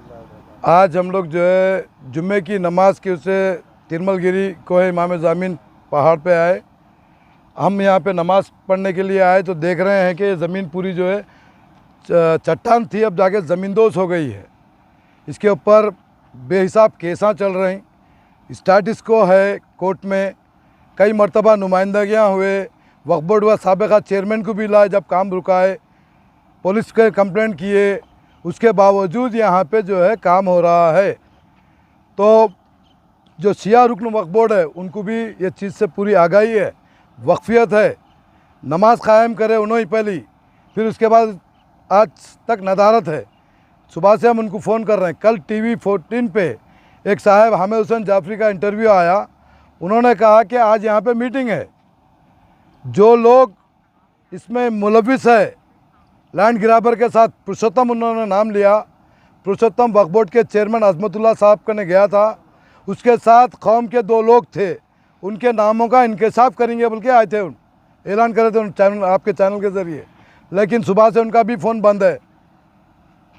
आज हम लोग जो है जुम्मे की नमाज के उसे तिरमलगिरी कोहे इमाम ज़मीन पहाड़ पे आए। हम यहाँ पे नमाज़ पढ़ने के लिए आए तो देख रहे हैं कि ज़मीन पूरी जो है चट्टान थी, अब जाके ज़मींदोज़ हो गई है। इसके ऊपर बेहिसाब केसां चल रही, स्टेटस को है कोर्ट में। कई मरतबा नुमाइंदगियाँ हुए, वक्फ बोर्ड व साबिक़ा चेयरमैन को भी लाए जब काम रुकाए, पुलिस के कंप्लेंट किए, उसके बावजूद यहाँ पे जो है काम हो रहा है। तो जो शिया रुकन वक्फ बोर्ड है उनको भी ये चीज़ से पूरी आगाही है, वक्फियत है, नमाज कायम करे उन्होंने पहली, फिर उसके बाद आज तक नदारत है। सुबह से हम उनको फ़ोन कर रहे हैं। कल टीवी 14 पे एक साहब हामिद हुसैन जाफरी का इंटरव्यू आया, उन्होंने कहा कि आज यहाँ पे मीटिंग है, जो लोग इसमें मुलविस है लैंड ग्रैबर के साथ, पुरुषोत्तम उन्होंने नाम लिया, पुरुषोत्तम वक्फ बोर्ड के चेयरमैन अजमतुल्लाह साहब का ने गया था, उसके साथ कौम के 2 लोग थे, उनके नामों का इंकशाफ करेंगे बोल के आए थे, ऐलान करे थे चैनल, आपके चैनल के ज़रिए, लेकिन सुबह से उनका भी फ़ोन बंद है।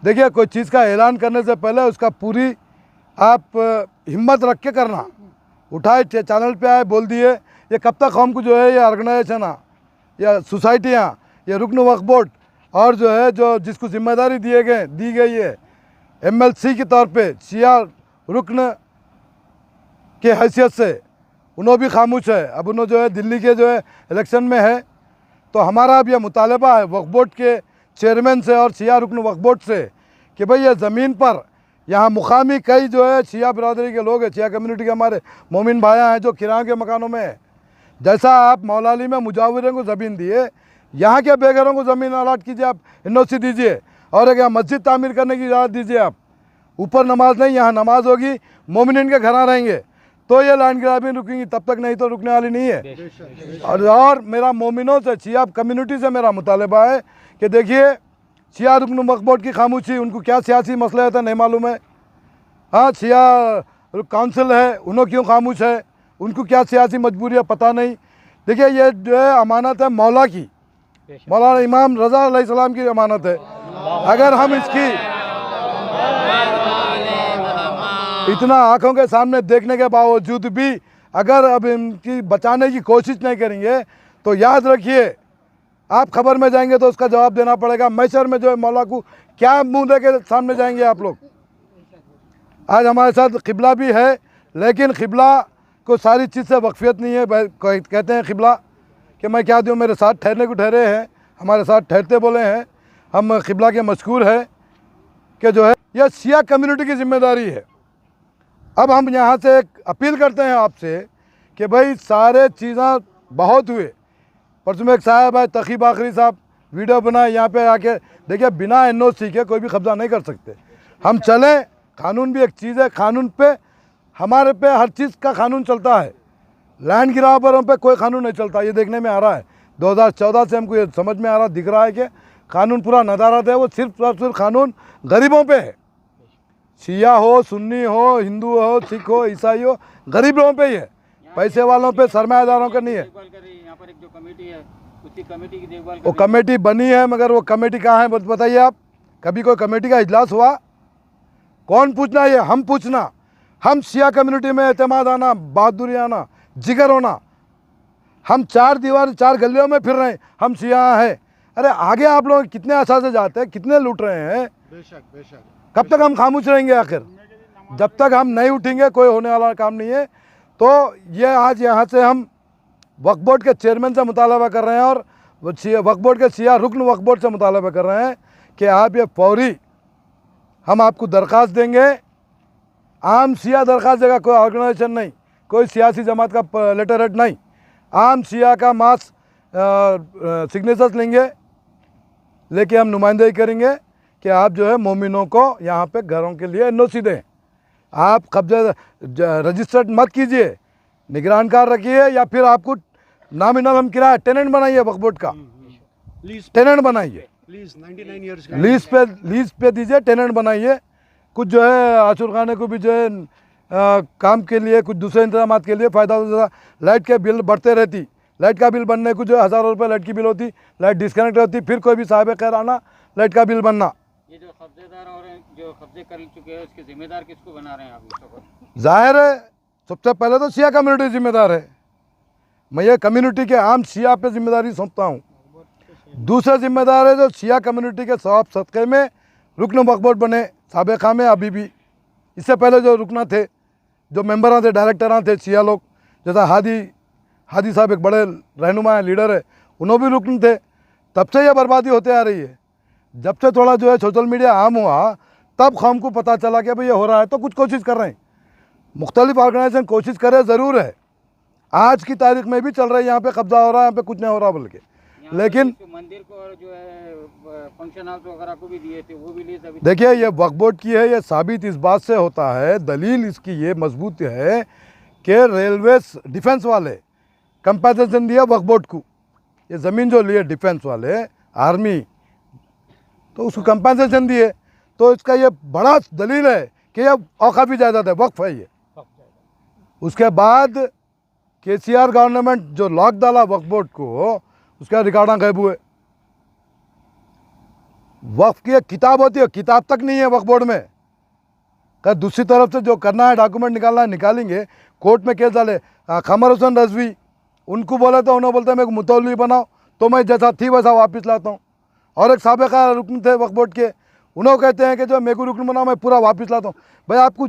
देखिए, कोई चीज़ का ऐलान करने से पहले उसका पूरी आप हिम्मत रख के करना। उठाए चैनल पे आए, बोल दिए, ये कब तक कौम को जो है ये ऑर्गेनाइजेशन या सोसाइटियाँ, ये रुकन वक्फ बोर्ड और जो है जो जिसको जिम्मेदारी दी गई है MLC के तौर पे शिया रुकन के हैसियत से, उन्होंने भी खामोश है। अब उन्होंने जो है दिल्ली के जो है इलेक्शन में है, तो हमारा अब यह मुतालबा है वक्फ बोर्ड के चेयरमैन से और शिया रुकन वक्फ बोर्ड से कि भाई ये ज़मीन पर यहाँ मुकामी कई जो है शिया बिरादरी के लोग हैं, शिया कम्युनिटी के हमारे मोमिन भाइयाँ हैं जो किराए के मकानों में है। जैसा आप मौलाली में मुजावरों को ज़मीन दिए, यहाँ के बेघरों को ज़मीन अलाट कीजिए, आप NOC दीजिए और एक यहाँ मस्जिद तामीर करने की इजाज़त दीजिए। आप ऊपर नमाज नहीं, यहाँ नमाज होगी, मोमिन के घर रहेंगे तो ये लैंड ग्रैबिंग रुकेंगी, तब तक नहीं तो रुकने वाली नहीं है। और मेरा मोमिनों से, शिया कम्युनिटी से मेरा मुतालबा है कि देखिए, शिया रुकन वक्फ बोर्ड की खामोशी, उनको क्या सियासी मसले था नहीं मालूम है। हाँ, शिया काउंसिल है, उन्होंने क्यों खामोश है, उनको क्या सियासी मजबूरी है पता नहीं। देखिए, ये जो है अमानत है मौला की, मौलाना इमाम रज़ा अलैहिस्सलाम की अमानत है। अगर हम इसकी इतना आँखों के सामने देखने के बावजूद भी अगर अब इनकी बचाने की कोशिश नहीं करेंगे तो याद रखिए, आप खबर में जाएंगे तो उसका जवाब देना पड़ेगा। मैशर में जो है मौला को क्या मुंह दे के सामने जाएंगे आप लोग। आज हमारे साथ क़िबला भी है, लेकिन क़िबला को सारी चीज़ से वक्फियत नहीं है। कहते हैं क़िबला कि मैं क्या दूँ, मेरे साथ ठहरने को ठहरे हैं, हमारे साथ ठहरते बोले हैं। हम क़िबला के मशकूर है कि जो है यह शिया कम्युनिटी की जिम्मेदारी है। अब हम यहाँ से एक अपील करते हैं आपसे कि भाई सारे चीज़ें बहुत हुए। परसों में एक साहब है तकीब आखरी साहब, वीडियो बनाए, यहाँ पे आके देखिए, बिना NOC के कोई भी कब्ज़ा नहीं कर सकते। हम चलें, कानून भी एक चीज़ है, कानून पे हमारे पे हर चीज़ का कानून चलता है, लैंड गिरावरों पे कोई कानून नहीं चलता। ये देखने में आ रहा है, 2014 से हमको ये समझ में आ रहा, दिख रहा है कि कानून पूरा नदारत है, वो सिर्फ और सिर्फ कानून गरीबों पे है। शिया हो, सुन्नी हो, हिंदू हो, सिख हो, ईसाई हो, गरीब लोगों पे ही है, पैसे वालों पे, सरमायादारों का नहीं है। यहाँ पर एक जो कमेटी है, उसी कमेटी की देखभाल वो कमेटी बनी है, मगर वो कमेटी कहाँ है बताइए आप। कभी कोई कमेटी का इजलास हुआ? कौन पूछना, ये हम पूछना। हम शिया कम्युनिटी में एतमाद आना, बहादुरी आना, जिगर होना। हम 4 दीवार 4 गलियों में फिर रहे हैं, हम शिया हैं। अरे आगे आप लोग कितने आशा से जाते हैं, कितने लूट रहे हैं। बेशक बेशक। कब तक हम खामोश रहेंगे आखिर? जब तक हम नहीं उठेंगे कोई होने वाला काम नहीं है। तो ये आज यहाँ से हम वक्फ बोर्ड के चेयरमैन से मुतालबा कर रहे हैं और वक्फ बोर्ड के शिया रुकन वक्फ बोर्ड से मुतालबा कर रहे हैं कि आप ये फौरी, हम आपको दरख्वास्त देंगे। आम शिया दरख्वास्त देगा, कोई ऑर्गेनाइजेशन नहीं, कोई सियासी जमात का लेटर हेड नहीं, आम शिया का मास सिग्नेचर्स लेके हम नुमाइंदगी करेंगे कि आप जो है मोमिनों को यहाँ पे घरों के लिए NOC दें। आप कब्जा रजिस्टर्ड मत कीजिए, निगरानकार रखिए, या फिर आपको नॉमिनल हम किराया टेनेंट बनाइए, वक्फ बोर्ड का टेनेंट बनाइए, लीज 99 ईयर्स लीज पे दीजिए, टेनेंट बनाइए। कुछ जो है आशुर खाने को भी जो है काम के लिए, कुछ दूसरे इंतजाम के लिए फ़ायदा होता था। लाइट के बिल बढ़ते रहती, लाइट का बिल बनने को जो हज़ारों रुपये लाइट की बिल होती, लाइट डिस्कनेक्ट होती, फिर कोई भी साहिब खैर आना, लाइट का बिल बनना। ये जो कब्जेदार और जो कब्जे कर चुके हैं उसके जिम्मेदार किसको बना रहे हैं आप इसको? जाहिर है सबसे पहले तो शिया कम्युनिटी जिम्मेदार है। मैं ये कम्युनिटी के आम शिया पे जिम्मेदारी सौंपता हूँ। दूसरा जिम्मेदार है जो शिया कम्युनिटी के सवाब सदक़े में रुकन वक्फ बोर्ड बने साबिक़ा में अभी भी, इससे पहले जो रुकना थे, जो मेंबरान थे, डायरेक्टरान थे शिया लोग, जैसा हादी साहब एक बड़े रहनुमा है, लीडर है, उन्होंने भी रुकन थे। तब से ये बर्बादी होते आ रही है। जब से थोड़ा जो है सोशल मीडिया आम हुआ तब कौम को पता चला कि भाई ये हो रहा है, तो कुछ कोशिश कर रहे हैं, मुख्तलिफ ऑर्गेनाइजेशन कोशिश करे ज़रूर है। आज की तारीख में भी चल रहा है, यहाँ पे कब्जा हो रहा है, यहाँ पे कुछ नहीं हो रहा बोल के। लेकिन मंदिर को और जो है फंक्शन हाउस वगैरह को भी दिए थे, वो भी लीज अभी देखिए ये वक्फ बोर्ड की है, ये साबित इस बात से होता है, दलील इसकी ये मजबूत है कि रेलवे डिफेंस वाले कंपनसेशन दिया वक्फ बोर्ड को। ये ज़मीन जो लिए डिफेंस वाले आर्मी, तो उसको कंपनसेशन दिए, तो इसका ये बड़ा दलील है कि ये औकाफी जायदाद है, वक्फ है ये। उसके बाद केसीआर गवर्नमेंट जो लॉक डाला वक्फ बोर्ड को, उसका रिकॉर्ड गायब हुए। वक्फ की एक किताब होती है, किताब तक नहीं है वक्फ बोर्ड में। क्या दूसरी तरफ से जो करना है, डॉक्यूमेंट निकालना है, निकालेंगे, कोर्ट में केस डाले। कमर हुसैन रजवी, उनको बोले तो उन्होंने बोलते हैं मेरे को मुतवल्ली बनाओ, तो मैं जैसा थी वैसा वापस लाता हूँ। और एक साबिक़ा रुकन थे वक्फ बोर्ड के, उन्होंने कहते हैं कि जो मेरे को रुकन बनाओ मैं पूरा वापस लाता हूँ। भाई आपको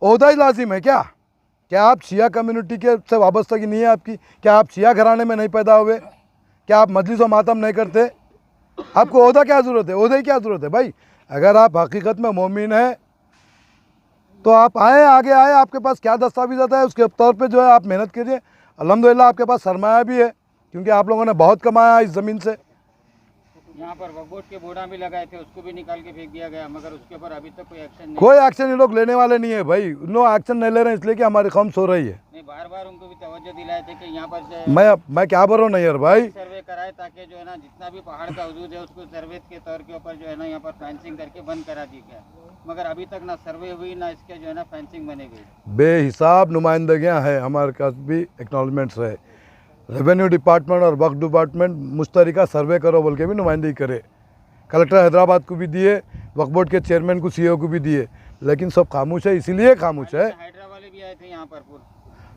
ओहदा ही लाजिम है क्या आप शिया कम्युनिटी के से वाबस्तगी नहीं है आपकी? क्या आप शिया घराने में नहीं पैदा हुए? क्या आप मजलिस व मातम नहीं करते? आपको ओहदा क्या ज़रूरत है? ओहदे की क्या ज़रूरत है भाई? अगर आप हकीकत में मोमिन हैं तो आप आए, आगे आए, आपके पास क्या दस्तावेज़ात है उसके तौर पे जो है आप मेहनत कीजिए। अल्हम्दुलिल्लाह आपके पास सरमाया भी है, क्योंकि आप लोगों ने बहुत कमाया इस ज़मीन से। यहाँ पर वक्फ बोर्ड के बोर्डा भी लगाए थे, उसको भी निकाल के फेंक दिया गया, मगर उसके ऊपर अभी तक कोई एक्शन नहीं। कोई एक्शन ये लोग लेने वाले नहीं है भाई, उन लोग एक्शन नहीं ले रहे हैं इसलिए कि हमारी कौम सो रही है। नहीं, बार बार उनको भी तवज्जो दिलाए थे कि यहाँ पर जो है मैं क्या बोल रहा हूँ नैयर भाई, सर्वे कराए ताकि जो है ना जितना भी पहाड़ का वजूद है उसको सर्वे के तौर के ऊपर जो है ना यहाँ पर फेंसिंग करके बंद करा दी गया, मगर अभी तक ना सर्वे हुई ना इसके जो है ना फेंसिंग बने गई। बेहिसाब नुमाइंदगियाँ हैं, हमारे पास भी एक्नॉलेजमेंट्स है। रेवेन्यू डिपार्टमेंट और वक्फ डिपार्टमेंट मुश्तरका सर्वे करो बोल के भी नुमाइंदगी करे। कलेक्टर हैदराबाद को भी दिए, वक्फ बोर्ड के चेयरमैन को, सीईओ को भी दिए, लेकिन सब खामोश है। इसीलिए खामोश है। हाइड्रा वाले भी आए थे यहाँ पर,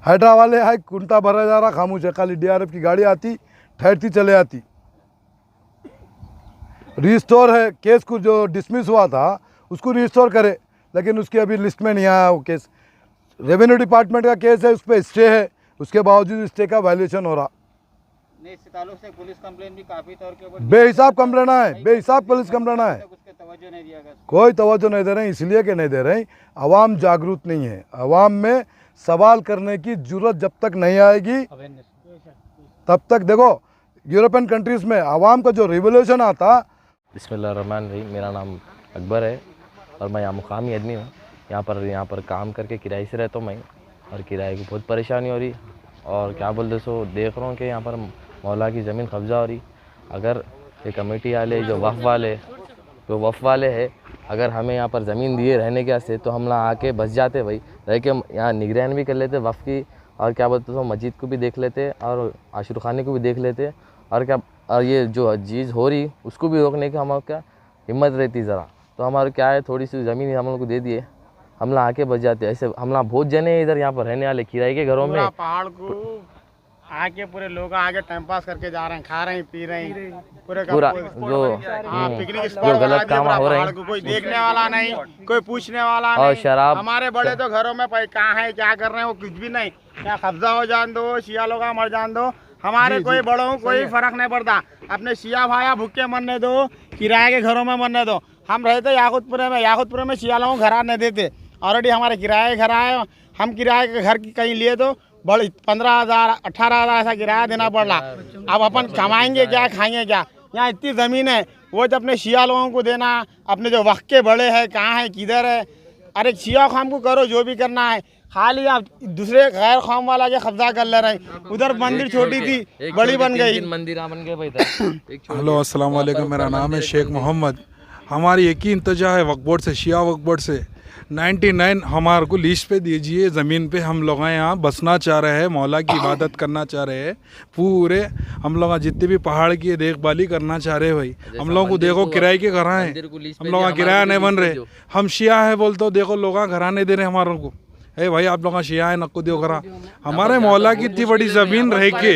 हाइड्रा वाले आए, कुंटा भरा जा रहा, खामोश है। खाली डीआरएफ की गाड़ी आती, ठहरती, चले आती। रिस्टोर है, केस को जो डिसमिस हुआ था उसको रिस्टोर करे, लेकिन उसकी अभी लिस्ट में नहीं आया वो केस। रेवेन्यू डिपार्टमेंट का केस है, उस पर स्टे है, उसके बावजूद स्टे का वायलेशन हो रहा। इस ताल्लुक से पुलिस कंप्लेन भी काफी तौर के ऊपर बेहिसाब कंप्लेन है, बेहिसाब पुलिस कंप्लेन है, उसके तवज्जो नहीं दिया गया। कोई तवज्जो नहीं दे रहे हैं, इसलिए कि नहीं दे रहे हैं, अवाम जागरूक नहीं है। अवाम में सवाल करने की जरूरत जब तक नहीं आएगी तब तक, देखो यूरोपियन कंट्रीज़ में अवाम का जो रिवोल्यूशन आता। बिस्मिल्लाहिर्रहमानिर्रहीम, मेरा नाम अकबर है और मैं यहाँ मुकामी आदमी हूँ। यहाँ पर काम करके किराए से रहता हूँ मैं, और किराए की बहुत परेशानी हो रही। और क्या बोलते सो देख रहा हूँ कि यहाँ पर मौला की ज़मीन कब्ज़ा हो रही। अगर ये कमेटी वाले जो वफ़ वाले है, अगर हमें यहाँ पर ज़मीन दिए रहने के वास्ते तो हम यहाँ आके बस जाते भाई, रह के यहाँ निगरान भी कर लेते वफ़ की, और क्या बोलते सो मस्जिद को भी देख लेते और आशिर खाने को भी देख लेते, और ये जो चीज़ हो रही उसको भी रोकने की हमारे क्या हिम्मत रहती ज़रा। तो हमारे क्या है, थोड़ी सी ज़मीन हम लोग को दे दिए, हम लोग आके बच जाते। ऐसे हम लोग बहुत जने इधर यहाँ पर रहने वाले किराए के घरों में। पहाड़ को आके पूरे लोग आगे टाइम पास करके जा रहे हैं, खा रहे हैं, पी रहे हैं, पूरा पिकनिक स्पॉट जो गलत काम हो रहे हैं, कोई देखने वाला नहीं, कोई पूछने वाला और नहीं। शराब, हमारे बड़े तो घरों में कहाँ है, क्या कर रहे हैं, वो कुछ भी नहीं। क्या कब्जा हो जान दो, शिया लोग मर जान दो, हमारे कोई बड़ों कोई फर्क नहीं पड़ता। अपने शिया भाया भूखे मरने दो, किराए के घरों में मरने दो। हम रहते याकूतपुरे में शिया लोगों को घर नहीं देते। ऑलरेडी हमारे किराए घर आए, हम किराए के घर कहीं लिए तो बड़ी 15,000 18,000 ऐसा किराया देना पड़ रहा। अब अपन कमाएंगे क्या, खाएंगे क्या? यहाँ इतनी ज़मीन है, वो जब अपने शिया लोगों को देना, अपने जो वक्त के बड़े हैं कहाँ है, किधर है? अरे शिया कौम को करो जो भी करना है, खाली आप दूसरे गैर कौम वाला के कब्जा कर ले रहे हैं। उधर मंदिर छोटी थी, बड़ी बन गई, मंदिर बन गए भाई। हेलो अस्सलाम वालेकुम, मेरा नाम है शेख मोहम्मद। हमारी एक ही इंतजा है वक्फ बोर्ड से, शिया वक्फ बोर्ड से, 99 हमारे को लीज पे दीजिए, ज़मीन पे हम लोग यहाँ बसना चाह रहे हैं, मौला की इबादत करना चाह रहे हैं। पूरे हम लोग जितने भी पहाड़ की देखभाली करना चाह रहे हैं भाई। हम लोगों को देखो किराए के घर हैं, हम लोग किराया नहीं बन रहे। हम शिया है बोलते हो, देखो लोग घर नहीं दे रहे हमारों को। ए भाई आप लोग शिया है, नक्को दो करा। हमारे मौला की इतनी बड़ी ज़मीन रह के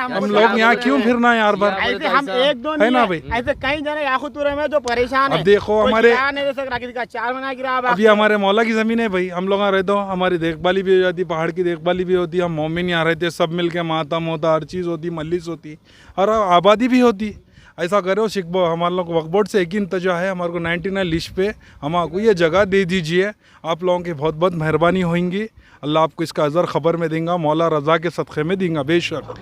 हम लोग यहाँ क्यों फिरना यार बार, ऐसे हम एक दो है ना भाई। ऐसे कई जने याकुतुरे में जो परेशान है। अब देखो हमारे 4 महीना गिरा। अभी हमारे मौला की ज़मीन है भाई, हम लोग यहाँ रहते हो, हमारी देखभाली भी हो जाती, पहाड़ की देखभाली भी होती, हम मोमिन यहाँ रहते, सब मिल के मातम होता, हर चीज़ होती, मल्लिस होती और आबादी भी होती। ऐसा करो शिकबो हमारे लोग वक्फ बोर्ड से एक ही इंतजा है, हमारे को 99 लिस्ट पे हमको ये जगह दे दीजिए। आप लोगों की बहुत बहुत मेहरबानी होंगी। अल्लाह आपको इसका अज़र ख़बर में देंगे, मौला रज़ा के सदक़े में देंगे बेशक।